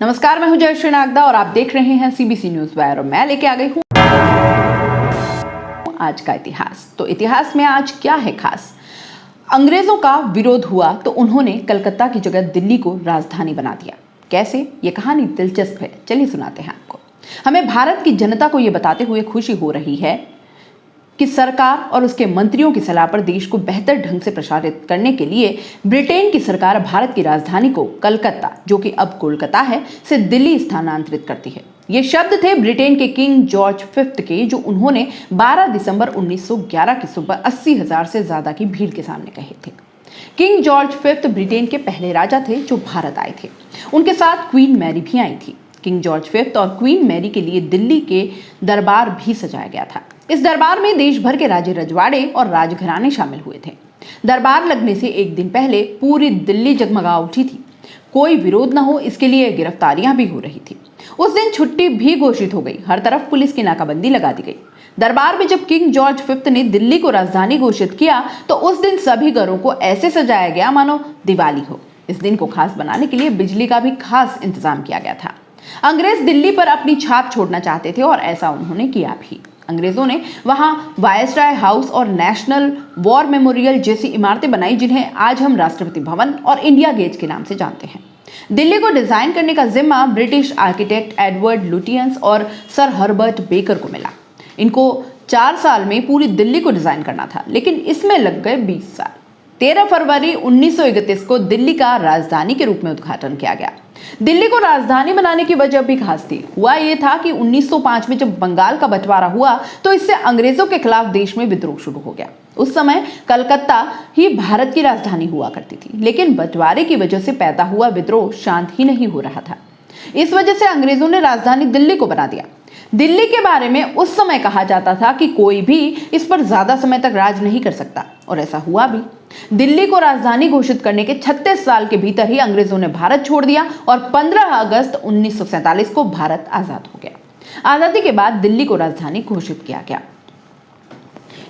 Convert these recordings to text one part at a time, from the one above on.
नमस्कार, मैं हूं जयश्री नागदा और आप देख रहे हैं सीबीसी न्यूज वायर और मैं लेके आ गई हूं आज का इतिहास। तो इतिहास में आज क्या है खास? अंग्रेजों का विरोध हुआ तो उन्होंने कलकत्ता की जगह दिल्ली को राजधानी बना दिया। कैसे? ये कहानी दिलचस्प है, चलिए सुनाते हैं आपको। हमें भारत की जनता को यह बताते हुए खुशी हो रही है कि सरकार और उसके मंत्रियों की सलाह पर देश को बेहतर ढंग से प्रसारित करने के लिए ब्रिटेन की सरकार भारत की राजधानी को कलकत्ता, जो कि अब कोलकाता है, से दिल्ली स्थानांतरित करती है। ये शब्द थे ब्रिटेन के किंग जॉर्ज फिफ्थ के, जो उन्होंने 12 दिसंबर 1911 की सुबह 80,000 से ज्यादा की भीड़ के सामने कहे थे। किंग जॉर्ज फिफ्थ ब्रिटेन के पहले राजा थे जो भारत आए थे। उनके साथ क्वीन मैरी भी आई थी। किंग जॉर्ज फिफ्थ और क्वीन मैरी के लिए दिल्ली के दरबार भी सजाया गया था। इस दरबार में देश भर के राजे रजवाड़े और राजघराने शामिल हुए थे। दरबार लगने से एक दिन पहले पूरी दिल्ली जगमगा उठी थी। कोई विरोध न हो, इसके लिए गिरफ्तारियां भी हो रही थी। उस दिन छुट्टी भी घोषित हो गई। हर तरफ पुलिस की नाकाबंदी लगा दी गई। दरबार में जब किंग जॉर्ज फिफ्थ ने दिल्ली को राजधानी घोषित किया तो उस दिन सभी घरों को ऐसे सजाया गया मानो दिवाली हो। इस दिन को खास बनाने के लिए बिजली का भी खास इंतजाम किया गया था। अंग्रेज दिल्ली पर अपनी छाप छोड़ना चाहते थे और ऐसा उन्होंने किया भी। अंग्रेजों ने वहां वायसराय हाउस और नेशनल वॉर मेमोरियल जैसी इमारतें बनाई, जिन्हें आज हम राष्ट्रपति भवन और इंडिया गेट के नाम से जानते हैं। दिल्ली को डिजाइन करने का जिम्मा ब्रिटिश आर्किटेक्ट एडवर्ड लुटियंस और सर हर्बर्ट बेकर को मिला। इनको 4 साल में पूरी दिल्ली को डिजाइन करना था, लेकिन इसमें लग गए 20 साल। 13 फरवरी 1931 को दिल्ली का राजधानी के रूप में उद्घाटन किया गया। दिल्ली को राजधानी बनाने की वजह भी खास थी। हुआ यह था कि 1905 में जब बंगाल का बंटवारा हुआ तो इससे अंग्रेजों के खिलाफ देश में विद्रोह शुरू हो गया। उस समय कलकत्ता ही भारत की राजधानी हुआ करती थी, लेकिन बंटवारे की वजह से पैदा हुआ विद्रोह शांत ही नहीं हो रहा था। इस वजह से अंग्रेजों ने राजधानी दिल्ली को बना दिया। दिल्ली के बारे में उस समय कहा जाता था कि कोई भी इस पर ज्यादा समय तक राज नहीं कर सकता, और ऐसा हुआ भी। दिल्ली को राजधानी घोषित करने के 36 साल के भीतर ही अंग्रेजों ने भारत छोड़ दिया और 15 अगस्त 1947 को भारत आजाद हो गया। आजादी के बाद दिल्ली को राजधानी घोषित किया गया।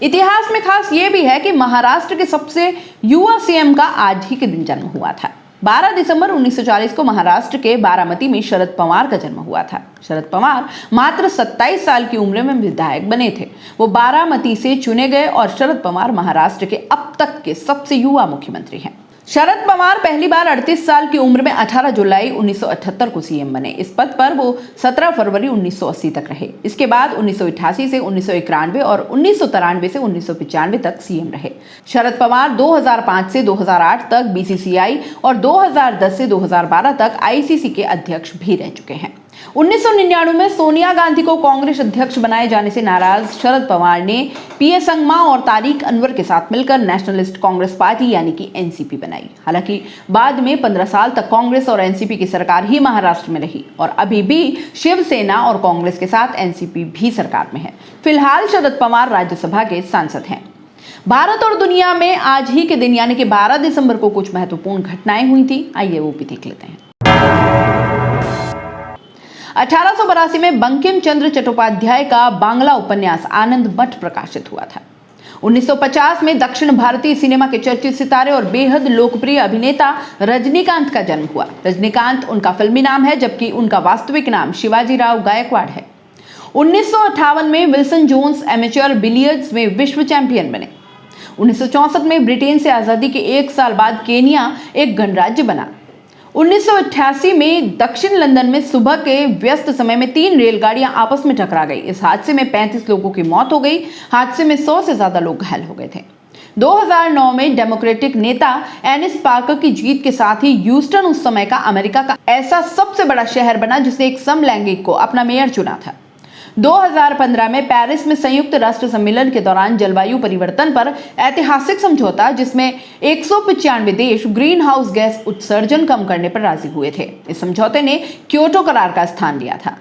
इतिहास में खास यह भी है कि महाराष्ट्र के सबसे युवा सीएम का आज ही के दिन जन्म हुआ था। 12 दिसंबर 1940 को महाराष्ट्र के बारामती में शरद पवार का जन्म हुआ था। शरद पवार मात्र 27 साल की उम्र में विधायक बने थे। वो बारामती से चुने गए और शरद पवार महाराष्ट्र के अब तक के सबसे युवा मुख्यमंत्री हैं। शरद पवार पहली बार 38 साल की उम्र में 18 जुलाई 1978 को सीएम बने। इस पद पर वो 17 फरवरी 1980 तक रहे। इसके बाद 1988 से 1991 और 1993 से 1995 तक सीएम रहे। शरद पवार 2005 से 2008 तक बीसीसीआई और 2010 से 2012 तक आईसीसी के अध्यक्ष भी रह चुके हैं। 1999 में सोनिया गांधी को कांग्रेस अध्यक्ष बनाए जाने से नाराज शरद पवार ने पीए संगमा और तारिक अनवर के साथ मिलकर नेशनलिस्ट कांग्रेस पार्टी यानी कि एनसीपी बनाई। हालांकि बाद में 15 साल तक कांग्रेस और एनसीपी की सरकार ही महाराष्ट्र में रही और अभी भी शिवसेना और कांग्रेस के साथ एनसीपी भी सरकार में है। फिलहाल शरद पवार राज्यसभा के सांसद हैं। भारत और दुनिया में आज ही के दिन यानी कि 12 दिसंबर को कुछ महत्वपूर्ण घटनाएं हुई थी। आइए वो भी देख लेते हैं। 1882 में बंकिम चंद्र चट्टोपाध्याय का बांग्ला उपन्यास आनंद मठ प्रकाशित हुआ था। 1950 में दक्षिण भारतीय सिनेमा के चर्चित सितारे और बेहद लोकप्रिय अभिनेता रजनीकांत का जन्म हुआ। रजनीकांत उनका फिल्मी नाम है, जबकि उनका वास्तविक नाम शिवाजीराव गायकवाड़ है। 1958 में विल्सन जोन्स एमेच्योर बिलियर्ड्स में विश्व चैंपियन बने। 1964 में ब्रिटेन से आजादी के 1 साल बाद केनिया एक गणराज्य बना। 1988 में दक्षिण लंदन में सुबह के व्यस्त समय में 3 रेलगाड़ियां आपस में टकरा गई। इस हादसे में 35 लोगों की मौत हो गई। हादसे में 100 से ज्यादा लोग घायल हो गए थे। 2009 में डेमोक्रेटिक नेता एनिस पार्कर की जीत के साथ ही ह्यूस्टन उस समय का अमेरिका का ऐसा सबसे बड़ा शहर बना जिसने एक समलैंगिक को अपना मेयर चुना था। 2015 में पेरिस में संयुक्त राष्ट्र सम्मेलन के दौरान जलवायु परिवर्तन पर ऐतिहासिक समझौता, जिसमें 195 देश ग्रीन हाउस गैस उत्सर्जन कम करने पर राजी हुए थे। इस समझौते ने क्योटो करार का स्थान लिया था।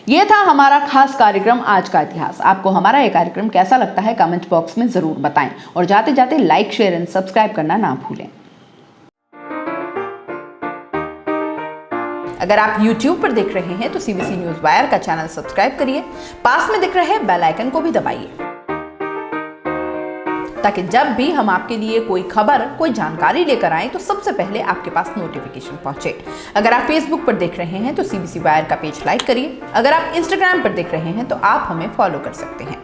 यह था हमारा खास कार्यक्रम आज का इतिहास। आपको हमारा यह कार्यक्रम कैसा लगता है कमेंट बॉक्स में जरूर बताएं और जाते जाते लाइक, शेयर एंड सब्सक्राइब करना ना भूलें। अगर आप YouTube पर देख रहे हैं तो सीबीसी न्यूज वायर का चैनल सब्सक्राइब करिए। पास में दिख रहे बेल आइकन को भी दबाइए। ताकि जब भी हम आपके लिए कोई खबर, कोई जानकारी लेकर आएं तो सबसे पहले आपके पास नोटिफिकेशन पहुंचे। अगर आप फेसबुक पर देख रहे हैं तो CBC वायर का पेज लाइक करिए। अगर आप इंस्टाग्राम पर देख रहे हैं तो आप हमें फॉलो कर सकते हैं।